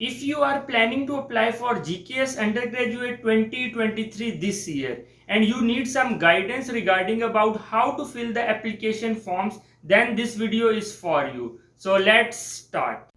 If you are planning to apply for GKS undergraduate 2023 this year and you need some guidance regarding about how to fill the application forms, then this video is for you. So let's start.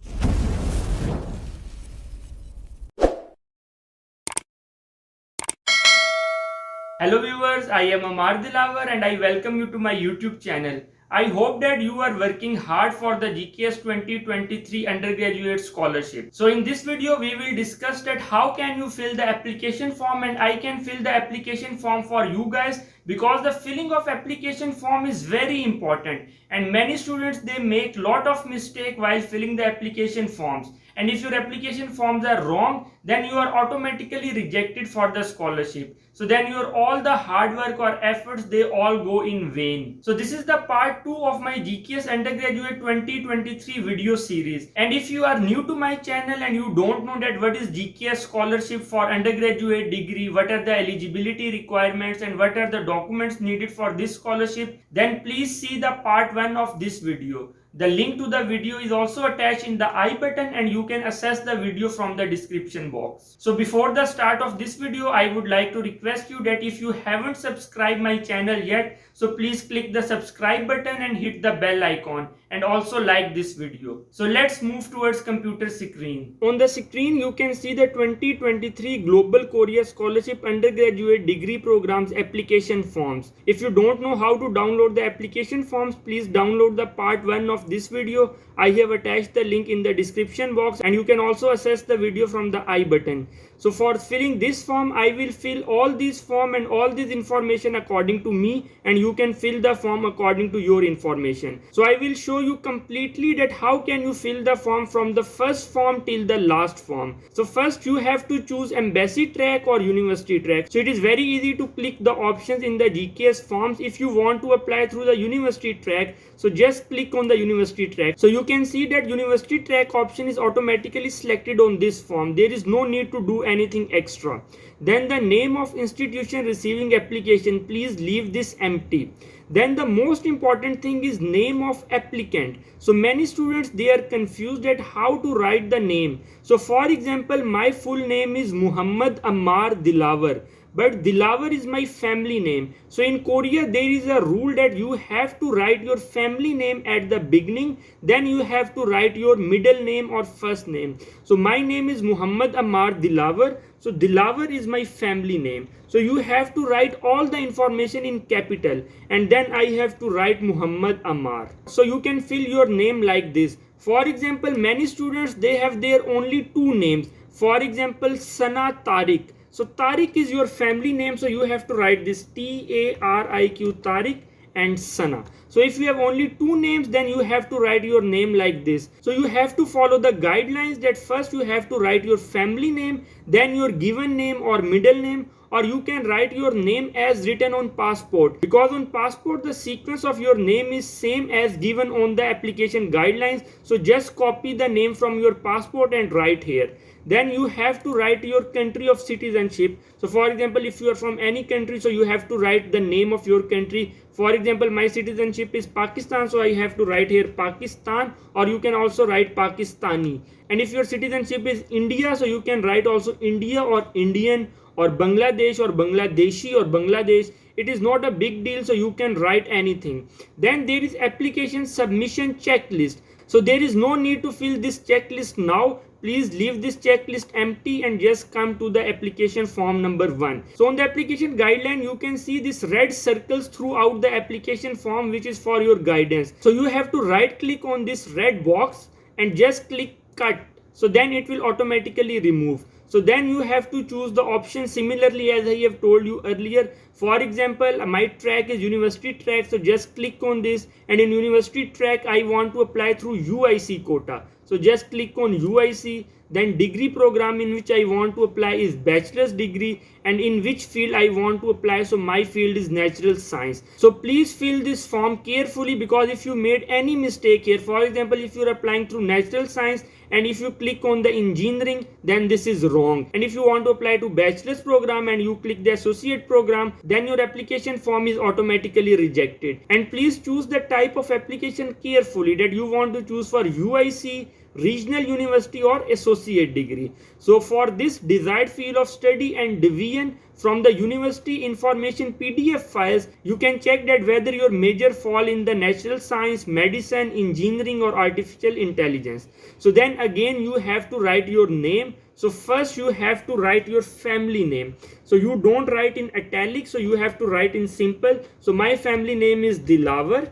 Hello viewers, I am Amar Dilavar and I welcome you to my YouTube channel. I hope that you are working hard for the GKS 2023 undergraduate scholarship. So in this video we will discuss that how can you fill the application form, and I can fill the application form for you guys because the filling of application form is very important and many students they make lot of mistake while filling the application forms, and if your application forms are wrong then you are automatically rejected for the scholarship. So then your all the hard work or efforts they all go in vain. So this is the part 2 of my GKS undergraduate 2023 video series, and if you are new to my channel and you don't know that what is GKS scholarship for undergraduate degree, what are the eligibility requirements and what are the documents needed for this scholarship, then please see the part 1 of this video. The link to the video is also attached in the I button and you can access the video from the description box. So before the start of this video, I would like to request you that if you haven't subscribed my channel yet, so please click the subscribe button and hit the bell icon and also like this video. So let's move towards computer screen. On the screen you can see the 2023 Global Korea Scholarship Undergraduate Degree Programs application forms. If you don't know how to download the application forms, please download the part 1 of this video. I have attached the link in the description box and you can also access the video from the I button. So for filling this form, I will fill all these form and all this information according to me, and you can fill the form according to your information. So I will show you completely that how can you fill the form from the first form till the last form. So first you have to choose embassy track or university track. So it is very easy to click the options in the GKS forms. If you want to apply through the university track, so just click on the university track. So you can see that university track option is automatically selected on this form. There is no need to do anything extra. Then the name of institution receiving application, please leave this empty. Then the most important thing is name of applicant. So many students they are confused at how to write the name. So for example, my full name is Muhammad Ammar Dilavar, but Dilavar is my family name. So in Korea there is a rule that you have to write your family name at the beginning, then you have to write your middle name or first name. So my name is Muhammad Ammar Dilavar, so Dilavar is my family name. So you have to write all the information in capital and then I have to write Muhammad Ammar. So you can fill your name like this. For example, many students they have their only two names. For example, Sana Tariq. So Tariq is your family name, so you have to write this T-A-R-I-Q Tariq and Sana. So if you have only two names, then you have to write your name like this. So you have to follow the guidelines that first you have to write your family name, then your given name or middle name, or you can write your name as written on passport, because on passport the sequence of your name is same as given on the application guidelines. So just copy the name from your passport and write here. Then you have to write your country of citizenship. So for example, if you are from any country, so you have to write the name of your country. For example, my citizenship is Pakistan, so I have to write here Pakistan, or you can also write Pakistani. And if your citizenship is India, so you can write also India or Indian or Bangladesh or Bangladeshi or Bangladesh. It is not a big deal, so you can write anything. Then there is application submission checklist. So there is no need to fill this checklist now. Please leave this checklist empty and just come to the application form number 1. So on the application guideline, you can see this red circles throughout the application form, which is for your guidance. So you have to right click on this red box and just click cut. So then it will automatically remove. So then you have to choose the option similarly as I have told you earlier. For example, my track is university track, so just click on this, and in university track I want to apply through UIC quota. So just click on UIC. Then degree program in which I want to apply is bachelor's degree, and in which field I want to apply, so my field is natural science. So please fill this form carefully, because if you made any mistake here, for example if you are applying through natural science and if you click on the engineering, then this is wrong. And if you want to apply to bachelor's program and you click the associate program, then your application form is automatically rejected. And please choose the type of application carefully, that you want to choose for UIC, regional university or associate degree. So for this desired field of study and division from the university information PDF files, you can check that whether your major fall in the natural science, medicine, engineering or artificial intelligence. So then again you have to write your name. So first you have to write your family name. So you don't write in italic, so you have to write in simple. So my family name is Dilawar.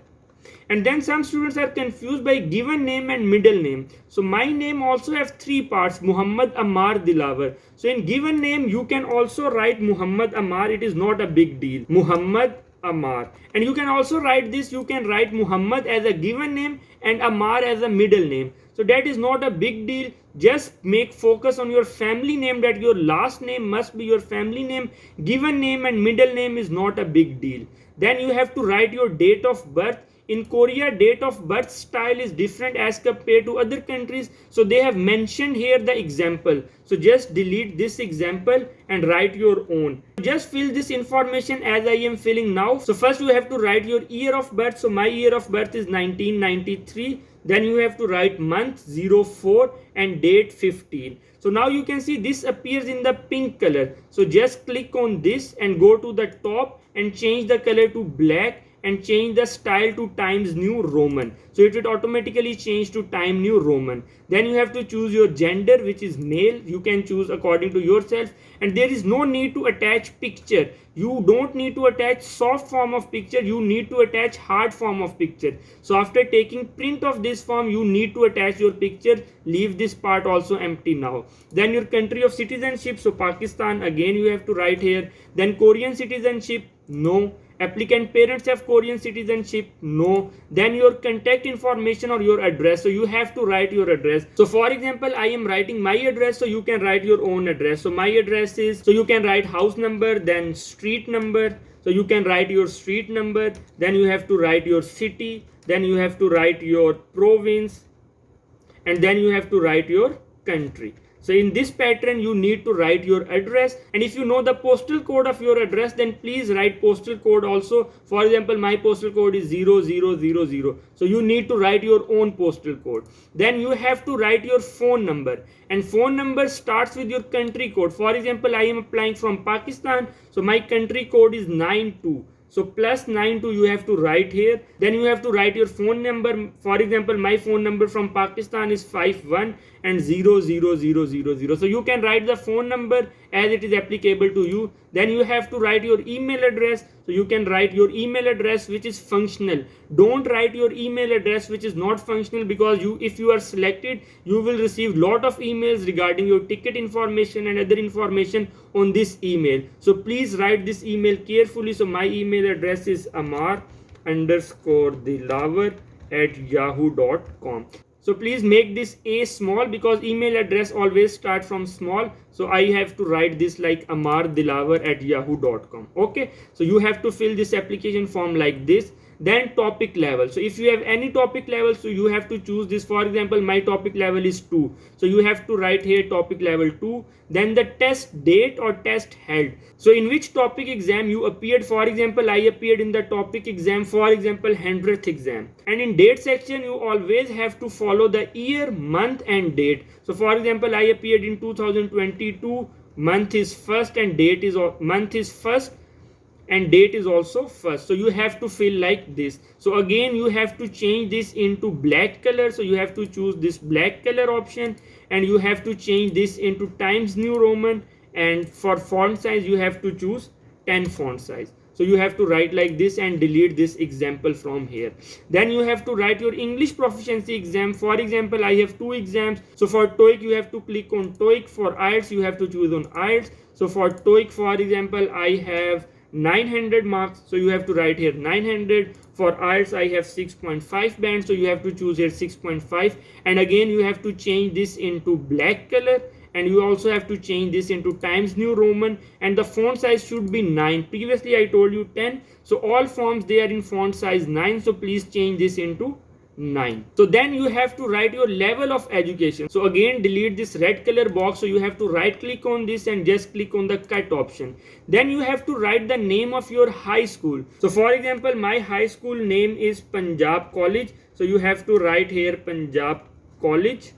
And then some students are confused by given name and middle name. So my name also have three parts, Muhammad Ammar Dilawar. So in given name you can also write Muhammad Ammar, it is not a big deal, Muhammad Ammar. And you can also write this, you can write Muhammad as a given name and Ammar as a middle name. So that is not a big deal. Just make focus on your family name, that your last name must be your family name. Given name and middle name is not a big deal. Then you have to write your date of birth. In Korea, date of birth style is different as compared to other countries. So they have mentioned here the example. So just delete this example and write your own. Just fill this information as I am filling now. So first you have to write your year of birth. So my year of birth is 1993. Then you have to write month 04 and date 15. So now you can see this appears in the pink color. So just click on this and go to the top and change the color to black and change the style to Times New Roman. So it will automatically change to Times New Roman. Then you have to choose your gender, which is male. You can choose according to yourself. And there is no need to attach picture. You don't need to attach soft form of picture. You need to attach hard form of picture. So after taking print of this form, you need to attach your picture. Leave this part also empty now. Then your country of citizenship. So Pakistan, again you have to write here. Then Korean citizenship, no. Applicant parents have Korean citizenship, no. Then your contact information or your address. So you have to write your address. So for example, I am writing my address, so you can write your own address. So my address is, so you can write house number, then street number. So you can write your street number. Then you have to write your city. Then you have to write your province. And then you have to write your country. So in this pattern you need to write your address, and if you know the postal code of your address, then please write postal code also. For example, my postal code is 0000. So you need to write your own postal code. Then you have to write your phone number, and phone number starts with your country code. For example, I am applying from Pakistan, so my country code is 92. So plus 92 you have to write here. Then you have to write your phone number. For example, my phone number from Pakistan is 51 and 00000. So you can write the phone number as it is applicable to you. Then you have to write your email address. So you can write your email address which is functional. Don't write your email address which is not functional, because if you are selected, you will receive lot of emails regarding your ticket information and other information on this email. So please write this email carefully. So my email address is amar_dilawar@yahoo.com. So please make this A small, because email address always start from small. So I have to write this like amar_dilawar@yahoo.com. Okay. So you have to fill this application form like this. Then topic level. So if you have any topic level, so you have to choose this. For example, my topic level is 2. So you have to write here topic level 2. Then the test date or test held. So in which topic exam you appeared. For example, I appeared in the topic exam, for example, 100th exam. And in date section, you always have to follow the year, month and date. So for example, I appeared in 2022. Month is first and date is month is first and date is also first. So you have to fill like this. So again you have to change this into black color. So you have to choose this black color option, and you have to change this into Times New Roman, and for font size you have to choose 10 font size. So you have to write like this and delete this example from here. Then you have to write your English proficiency exam. For example, I have 2 exams. So for TOEIC you have to click on TOEIC. For IELTS you have to choose on IELTS. So for TOEIC, for example, I have 900 marks, so you have to write here 900. For IELTS I have 6.5 band, so you have to choose here 6.5, and again you have to change this into black color, and you also have to change this into Times New Roman, and the font size should be 9. Previously I told you 10, so all forms they are in font size 9, so please change this into 9. So then you have to write your level of education. So again delete this red color box. So you have to right click on this and just click on the cut option. Then you have to write the name of your high school. So for example, my high school name is Punjab College. So you have to write here Punjab College.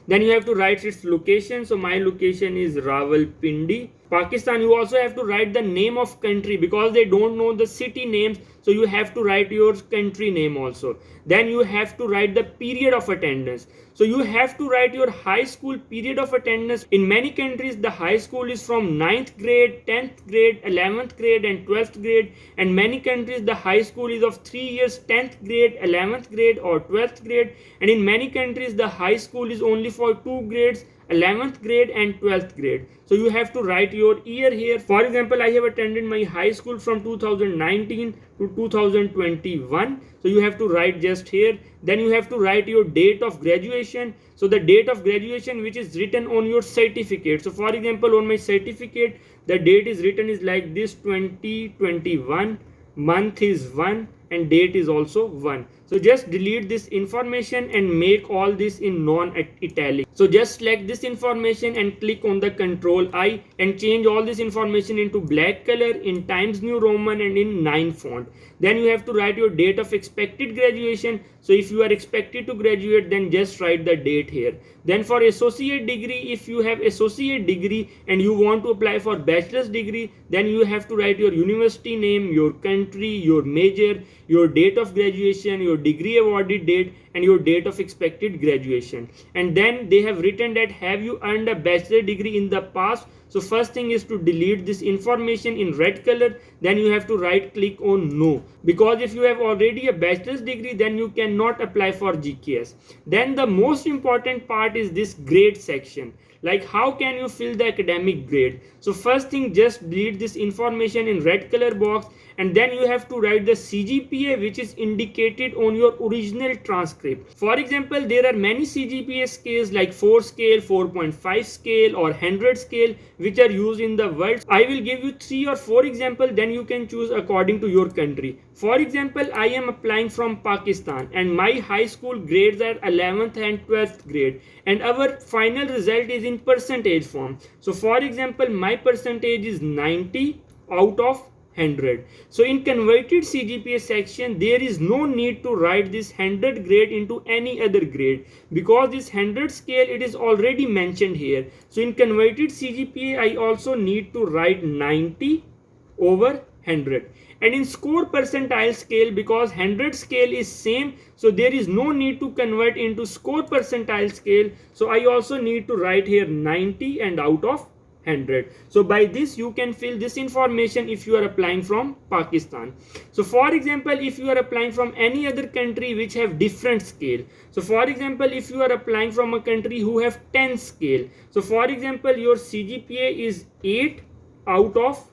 Then you have to write its location. So my location is Rawalpindi, Pakistan. You also have to write the name of country because they don't know the city names, so you have to write your country name also. Then you have to write the period of attendance. So you have to write your high school period of attendance. In many countries the high school is from 9th grade, 10th grade, 11th grade and 12th grade, and many countries the high school is of 3 years, 10th grade, 11th grade or 12th grade, and in many countries the high school is only for 2 grades, 11th grade and 12th grade. So you have to write your year here. For example, I have attended my high school from 2019 to 2021. So you have to write just here. Then you have to write your date of graduation. So the date of graduation which is written on your certificate. So for example, on my certificate the date is written is like this, 2021, month is 1 and date is also 1. So just delete this information and make all this in non-italic. So just select this information and click on the Control I and change all this information into black color, in Times New Roman and in 9 font. Then you have to write your date of expected graduation. So if you are expected to graduate, then just write the date here. Then for associate degree, if you have associate degree and you want to apply for bachelor's degree, then you have to write your university name, your country, your major, your date of graduation, your degree awarded date and your date of expected graduation. And then they have written that have you earned a bachelor degree in the past. So first thing is to delete this information in red color. Then you have to right click on no, because if you have already a bachelor's degree then you cannot apply for GKS. Then the most important part is this grade section. Like how can you fill the academic grade? So first thing, just delete this information in red color box, and then you have to write the CGPA which is indicated on your original transcript. For example, there are many CGPA scales like 4 scale, 4.5 scale or 100 scale which are used in the world. I will give you 3 or 4 examples, then you can choose according to your country. For example, I am applying from Pakistan and my high school grades are 11th and 12th grade, and our final result is in percentage form. So for example, my percentage is 90 out of 100. So in converted CGPA section there is no need to write this 100 grade into any other grade, because this 100 scale it is already mentioned here. So in converted CGPA I also need to write 90 over 100. And in score percentile scale, because 100 scale is same, so there is no need to convert into score percentile scale. So I also need to write here 90 and out of 100. So by this you can fill this information if you are applying from Pakistan. So for example, if you are applying from any other country which have different scale. So for example, if you are applying from a country who have 10 scale. So for example, your CGPA is 8 out of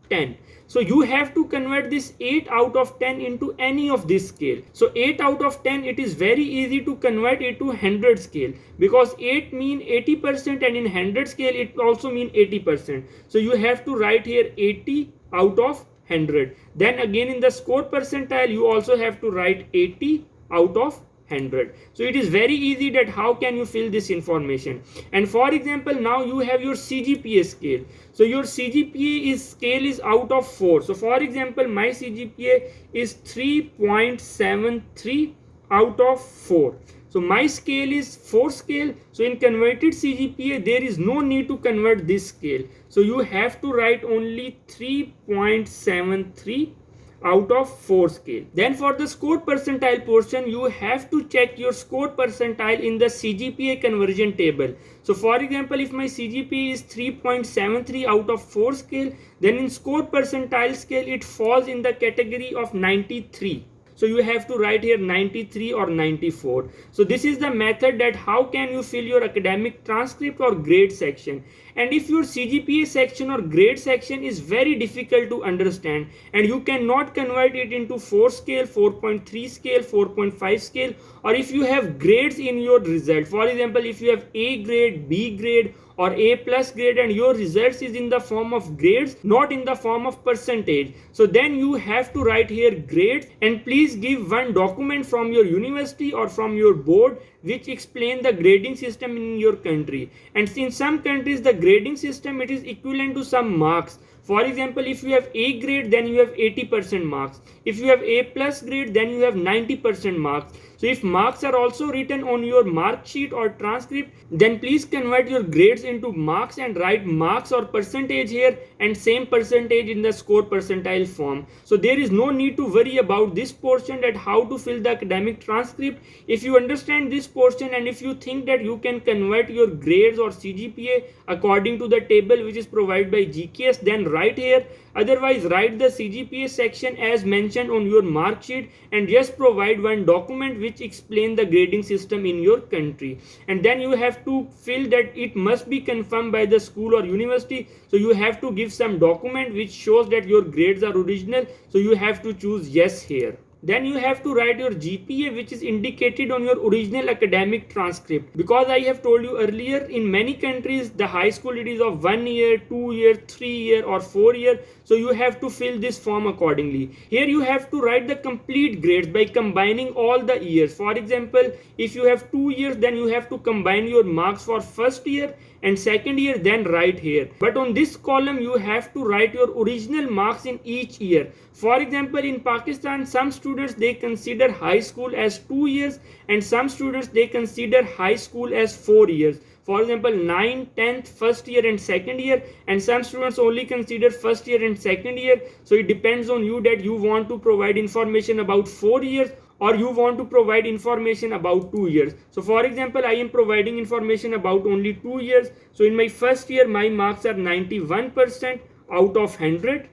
10. So you have to convert this 8 out of 10 into any of this scale. So 8 out of 10, it is very easy to convert it to 100 scale, because 8 mean 80% and in 100 scale it also mean 80%. So you have to write here 80 out of 100. Then again in the score percentile you also have to write 80 out of 100. So it is very easy that how can you fill this information. And for example, now you have your CGPA scale. So your CGPA scale is out of 4. So for example, my CGPA is 3.73 out of 4. So my scale is 4 scale. So in converted CGPA there is no need to convert this scale. So you have to write only 3.73 out of 4 scale. Then for the score percentile portion, you have to check your score percentile in the CGPA conversion table. So for example, if my CGPA is 3.73 out of 4 scale, then in score percentile scale it falls in the category of 93. So you have to write here 93 or 94. So this is the method that how can you fill your academic transcript or grade section. And if your CGPA section or grade section is very difficult to understand and you cannot convert it into 4 scale, 4.3 scale, 4.5 scale, or if you have grades in your result, for example, if you have A grade, B grade or A plus grade and your results is in the form of grades, not in the form of percentage, so then you have to write here grades, and please give one document from your university or from your board which explain the grading system in your country. And in some countries the grading system it is equivalent to some marks. For example, if you have A grade, then you have 80% marks. If you have A plus grade, then you have 90% marks. So if marks are also written on your mark sheet or transcript, then please convert your grades into marks and write marks or percentage here and same percentage in the score percentile form. So there is no need to worry about this portion, that how to fill the academic transcript. If you understand this portion and if you think that you can convert your grades or CGPA according to the table which is provided by GKS, then write here. Otherwise, write the CGPA section as mentioned on your mark sheet and just provide one document which explains the grading system in your country. And then you have to fill that it must be confirmed by the school or university. So you have to give some document which shows that your grades are original. So you have to choose yes here. Then you have to write your GPA which is indicated on your original academic transcript. Because I have told you earlier, in many countries the high school it is of 1 year, 2 year, 3 year or 4 year. So you have to fill this form accordingly. Here you have to write the complete grades by combining all the years. For example, if you have 2 years, then you have to combine your marks for first year and second year, then write here. But on this column you have to write your original marks in each year. For example, in Pakistan, some students they consider high school as 2 years and some students they consider high school as 4 years. For example, 9, 10th, first year and second year, and some students only consider first year and second year. So it depends on you that you want to provide information about 4 years or you want to provide information about 2 years. So for example, I am providing information about only 2 years. So in my first year, my marks are 91% out of 100.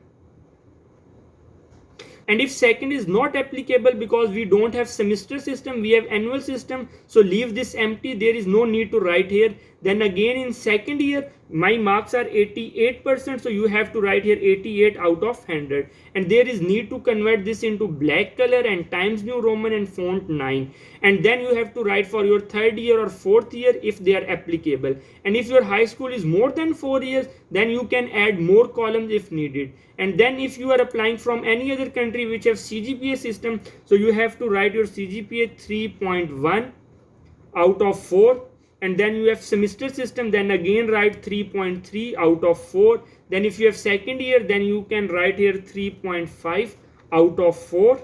And if second is not applicable because we don't have semester system, we have annual system, so leave this empty, there is no need to write here. Then again in second year, my marks are 88%, so you have to write here 88 out of 100. And there is need to convert this into black color and Times New Roman and font 9. And then you have to write for your third year or fourth year if they are applicable. And if your high school is more than 4 years, then you can add more columns if needed. And then if you are applying from any other country which have CGPA system, so you have to write your CGPA 3.1 out of 4. And then you have semester system, then again write 3.3 out of 4. Then if you have second year, then you can write here 3.5 out of 4.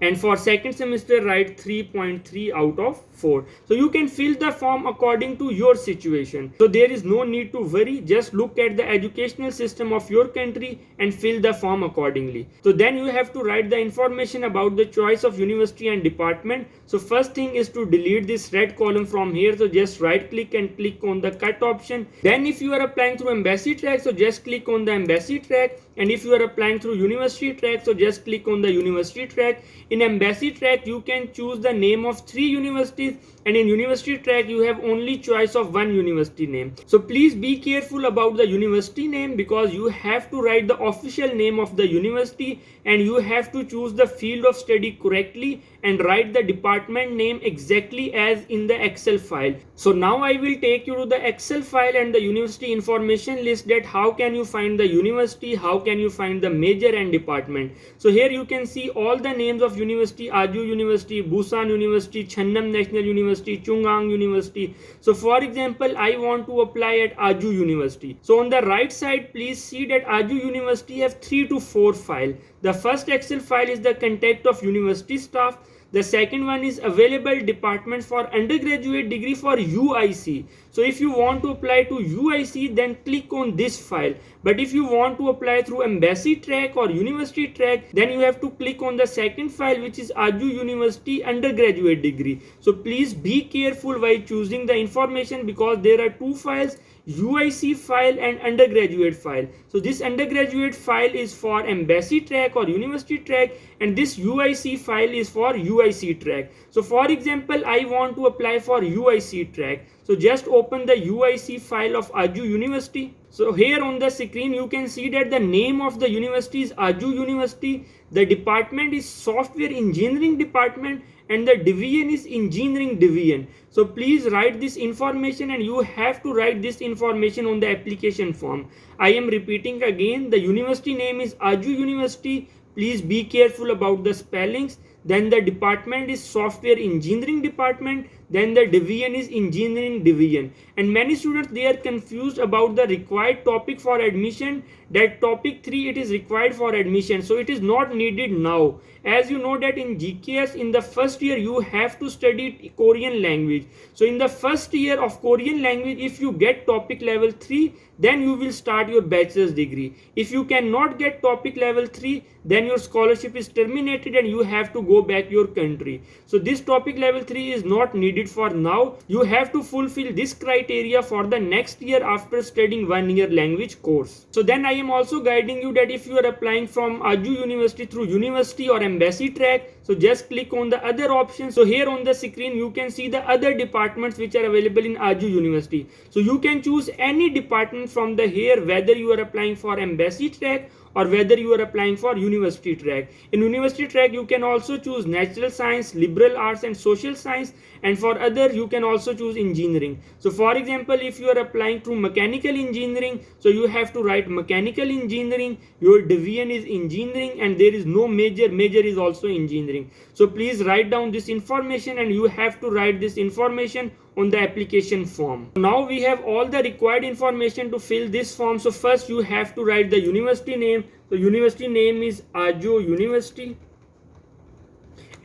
And for second semester, write 3.3 out of 4. So you can fill the form according to your situation. So there is no need to worry. Just look at the educational system of your country and fill the form accordingly. So then you have to write the information about the choice of university and department. So first thing is to delete this red column from here. So just right click and click on the cut option. Then if you are applying through embassy track, so just click on the embassy track. And if you are applying through university track, so just click on the university track. In embassy track, you can choose the name of 3 universities, and in university track, you have only choice of 1 university name. So please be careful about the university name because you have to write the official name of the university and you have to choose the field of study correctly and write the department name exactly as in the Excel file. So now I will take you to the Excel file and the university information list, that how can you find the university, how can you find the major and department. So here you can see all the names of university: Aju University, Busan University, Chennam National University, Chungang University. So for example, I want to apply at Aju University. So on the right side, please see that Aju University have 3 to 4 files. The first Excel file is the contact of university staff. The second one is available departments for undergraduate degree for UIC. So if you want to apply to UIC, then click on this file. But if you want to apply through embassy track or university track, then you have to click on the second file, which is Aju University undergraduate degree. So please be careful while choosing the information because there are 2 files, UIC file and undergraduate file. So this undergraduate file is for embassy track or university track, and this UIC file is for UIC track. So for example, I want to apply for UIC track. So just open the UIC file of Aju University. So here on the screen you can see that the name of the university is Aju University. The department is Software Engineering Department and the division is Engineering Division. So please write this information, and you have to write this information on the application form. I am repeating again, the university name is Aju University. Please be careful about the spellings. Then the department is Software Engineering Department. then the division is engineering division. And many students, they are confused about the required topic for admission, that topic 3 it is required for admission, so it is not needed now. As you know that in GKS, in the first year you have to study Korean language. So in the first year of Korean language, if you get topic level 3, then you will start your bachelor's degree. If you cannot get topic level 3, then your scholarship is terminated and you have to go back your country. So this topic level 3 is not needed for now. You have to fulfill this criteria for the next year after studying 1 year language course. So then I am also guiding you that if you are applying from Aju University through university or embassy track, so just click on the other option. So here on the screen you can see the other departments which are available in Aju University. So you can choose any department from the here, whether you are applying for embassy track or whether you are applying for university track. In university track you can also choose natural science, liberal arts and social science, and for other you can also choose engineering. So for example, if you are applying through mechanical engineering, so you have to write mechanical engineering, your division is engineering, and there is no major is also engineering. So please write down this information, and you have to write this information on the application form. Now we have all the required information to fill this form. So first you have to write the university name. So university name is Ajo University,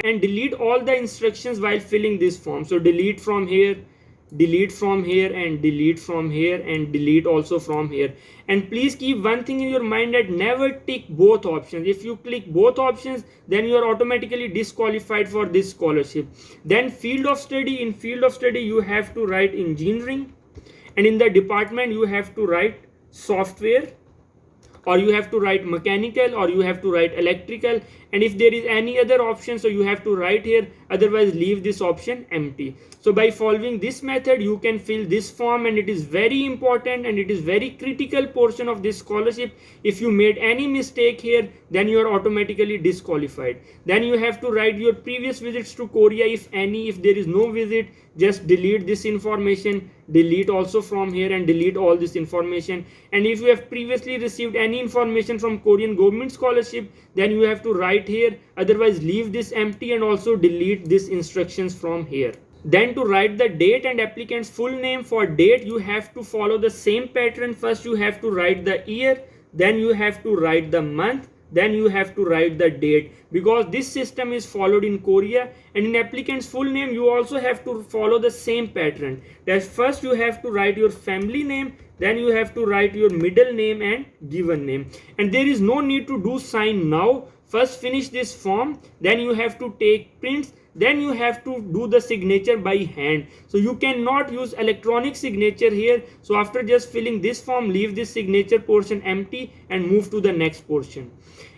and delete all the instructions while filling this form. So delete from here, delete from here, and delete from here, and delete also from here. And please keep one thing in your mind, that never tick both options. If you click both options, then you are automatically disqualified for this scholarship. Then field of study, in field of study you have to write engineering, and in the department you have to write software, or you have to write mechanical, or you have to write electrical, and if there is any other option, so you have to write here, otherwise leave this option empty. So by following this method you can fill this form, and it is very important and it is very critical portion of this scholarship. If you made any mistake here, then you are automatically disqualified. Then you have to write your previous visits to Korea, if any. If there is no visit, just delete this information, delete also from here, and delete all this information. And if you have previously received any information from Korean government scholarship, then you have to write here, otherwise leave this empty, and also delete these instructions from here. Then to write the date and applicant's full name. For date you have to follow the same pattern. First you have to write the year, then you have to write the month, then you have to write the date, because this system is followed in Korea. And in applicant's full name you also have to follow the same pattern. That first you have to write your family name, then you have to write your middle name and given name. And there is no need to do sign now. First finish this form, then you have to take prints, then you have to do the signature by hand. So you cannot use electronic signature here. So after just filling this form, leave this signature portion empty and move to the next portion.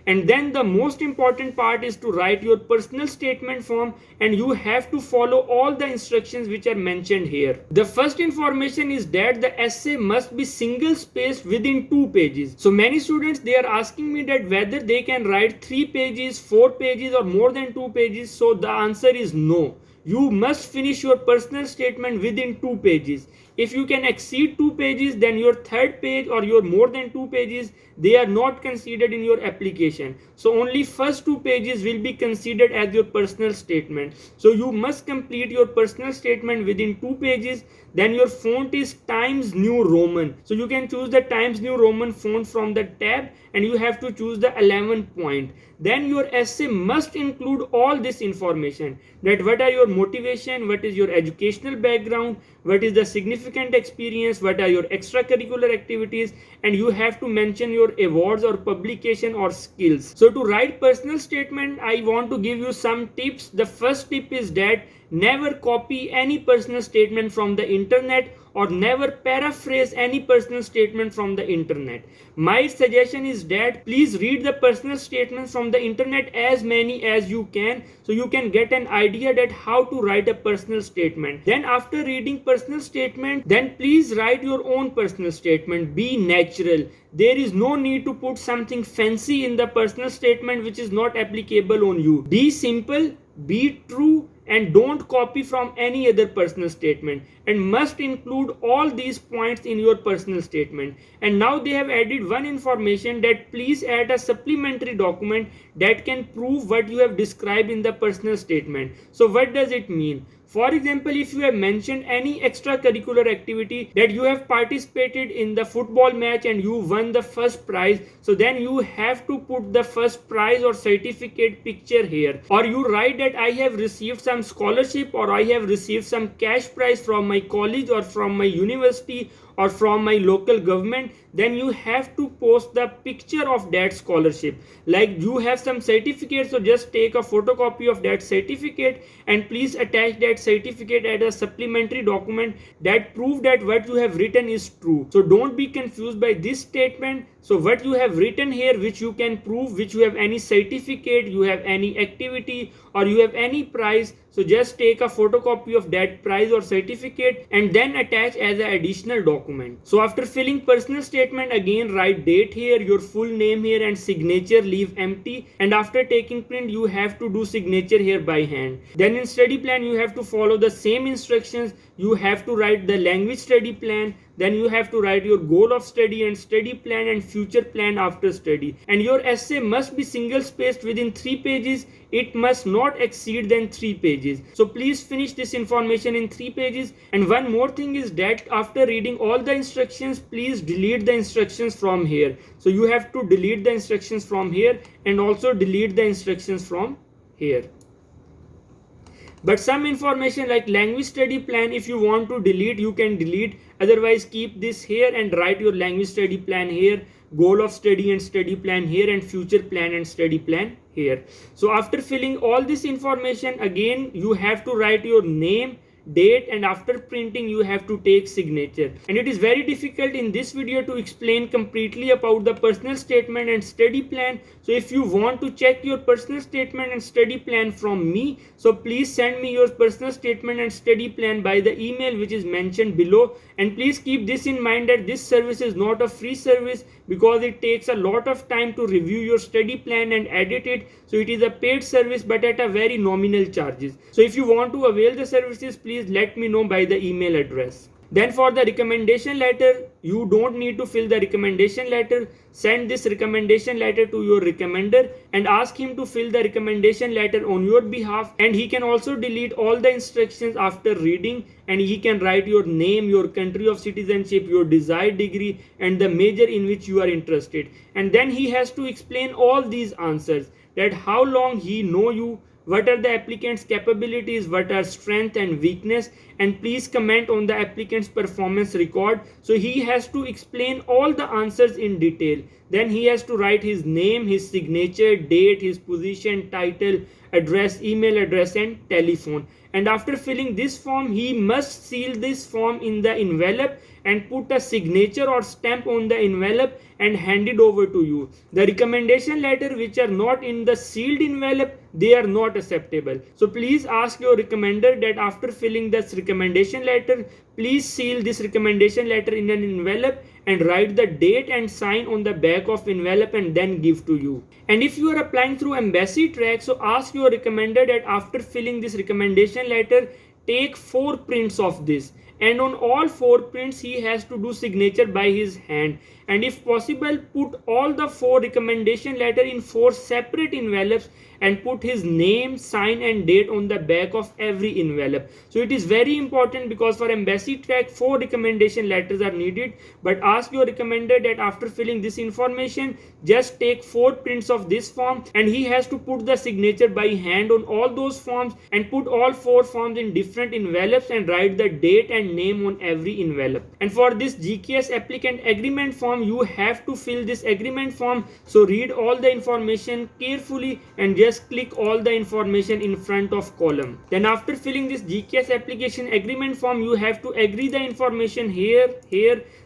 And then the most important part is to write your personal statement form, and you have to follow all the instructions which are mentioned here. The first information is that the essay must be single spaced within 2 pages. So many students, they are asking me that whether they can write 3 pages, 4 pages or more than 2 pages. So the answer is no. You must finish your personal statement within 2 pages. If you can exceed 2 pages, then your third page or your more than 2 pages, they are not considered in your application. So only first 2 pages will be considered as your personal statement. So you must complete your personal statement within 2 pages. Then your font is Times New Roman. So you can choose the Times New Roman font from the tab, and you have to choose the 11 point. Then your essay must include all this information, that what are your motivation, what is your educational background, what is the significant experience, what are your extracurricular activities, and you have to mention your awards or publication or skills. So to write personal statement, I want to give you some tips. The first tip is that never copy any personal statement from the internet, or never paraphrase any personal statement from the internet. My suggestion is that please read the personal statements from the internet, as many as you can, so you can get an idea that how to write a personal statement. Then after reading personal statement, then please write your own personal statement. Be natural. There is no need to put something fancy in the personal statement which is not applicable on you. Be simple, be true, and don't copy from any other personal statement, and must include all these points in your personal statement. And now they have added one information, that please add a supplementary document that can prove what you have described in the personal statement. So what does it mean? For example, if you have mentioned any extracurricular activity that you have participated in the football match and you won the first prize, so then you have to put the first prize or certificate picture here. Or you write that I have received some scholarship or I have received some cash prize from my college or from my university or from my local government, then you have to post the picture of that scholarship. Like you have some certificate, so just take a photocopy of that certificate and please attach that certificate as a supplementary document that prove that what you have written is true. So don't be confused by this statement. So what you have written here, which you can prove, which you have any certificate, you have any activity or you have any prize, so just take a photocopy of that prize or certificate and then attach as an additional document. So after filling personal statement, again write date here, your full name here and signature leave empty, and after taking print you have to do signature here by hand. Then in study plan you have to follow the same instructions. You have to write the language study plan, then you have to write your goal of study and study plan and future plan after study. And your essay must be single spaced within 3 pages. It must not exceed than 3 pages. So please finish this information in 3 pages. And one more thing is that after reading all the instructions, please delete the instructions from here. So you have to delete the instructions from here and also delete the instructions from here. But some information like language study plan, if you want to delete, you can delete. Otherwise keep this here and write your language study plan here, goal of study and study plan here, and future plan and study plan here. So after filling all this information, again you have to write your name, date, and after printing you have to take signature. And it is very difficult in this video to explain completely about the personal statement and study plan. So if you want to check your personal statement and study plan from me, so please send me your personal statement and study plan by the email which is mentioned below. And please keep this in mind that this service is not a free service because it takes a lot of time to review your study plan and edit it. So it is a paid service but at a very nominal charges. So if you want to avail the services, please let me know by the email address. Then for the recommendation letter, you don't need to fill the recommendation letter. Send this recommendation letter to your recommender and ask him to fill the recommendation letter on your behalf. And he can also delete all the instructions after reading, and he can write your name, your country of citizenship, your desired degree, and the major in which you are interested. And then he has to explain all these answers, that how long he know you, what are the applicant's capabilities, what are strength and weakness, and please comment on the applicant's performance record. So he has to explain all the answers in detail. Then he has to write his name, his signature, date, his position, title, address, email address, and telephone. And after filling this form, he must seal this form in the envelope and put a signature or stamp on the envelope and hand it over to you. The recommendation letter which are not in the sealed envelope, they are not acceptable. So please ask your recommender that after filling this recommendation letter, please seal this recommendation letter in an envelope and write the date and sign on the back of envelope and then give to you. And if you are applying through embassy track, so ask your recommender that after filling this recommendation letter, take 4 prints of this. And on all 4 prints he has to do signature by his hand, and if possible put all the 4 recommendation letter in 4 separate envelopes and put his name, sign and date on the back of every envelope. So it is very important because for embassy track 4 recommendation letters are needed. But ask your recommender that after filling this information, just take 4 prints of this form and he has to put the signature by hand on all those forms and put all 4 forms in different envelopes and write the date and name on every envelope. And for this GKS applicant agreement form, you have to fill this agreement form. So read all the information carefully and just click all the information in front of column. Then after filling this GKS application agreement form, you have to agree the information here.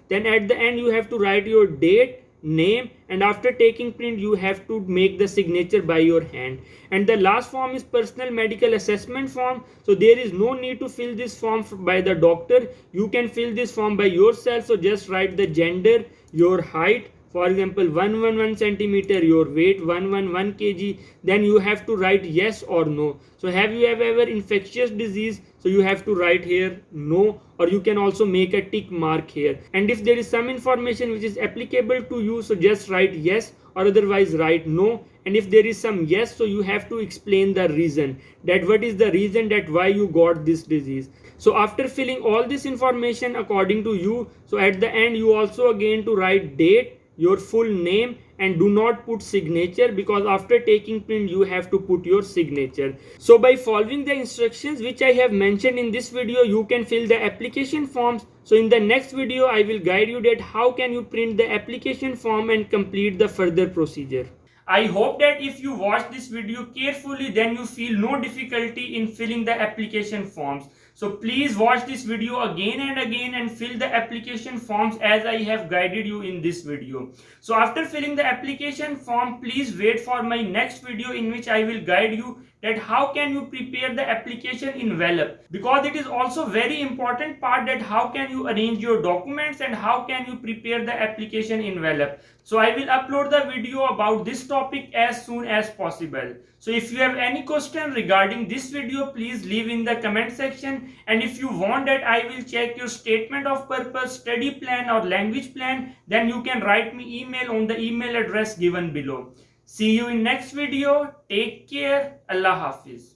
Then at the end you have to write your date, name, and after taking print you have to make the signature by your hand. And the last form is personal medical assessment form. So there is no need to fill this form by the doctor. You can fill this form by yourself. So just write the gender, your height, for example 111 centimeter, your weight 111 kg. Then you have to write yes or no. So have you ever infectious disease? So you have to write here no, or you can also make a tick mark here. And if there is some information which is applicable to you, so just write yes or otherwise write no. and if there is some yes, so you have to explain the reason, that what is the reason that why you got this disease. So after filling all this information according to you, so at the end you also again to write date, your full name, and do not put signature, because after taking print you have to put your signature. So by following the instructions which I have mentioned in this video, you can fill the application forms. So in the next video I will guide you that how can you print the application form and complete the further procedure. I hope that if you watch this video carefully, then you feel no difficulty in filling the application forms. So please watch this video again and again and fill the application forms as I have guided you in this video. So after filling the application form, please wait for my next video in which I will guide you that how can you prepare the application envelope, because it is also very important part that how can you arrange your documents and how can you prepare the application envelope. So I will upload the video about this topic as soon as possible. So if you have any question regarding this video, please leave in the comment section, and if you want that I will check your statement of purpose, study plan or language plan, then you can write me email on the email address given below. See you in next video. Take care. Allah Hafiz.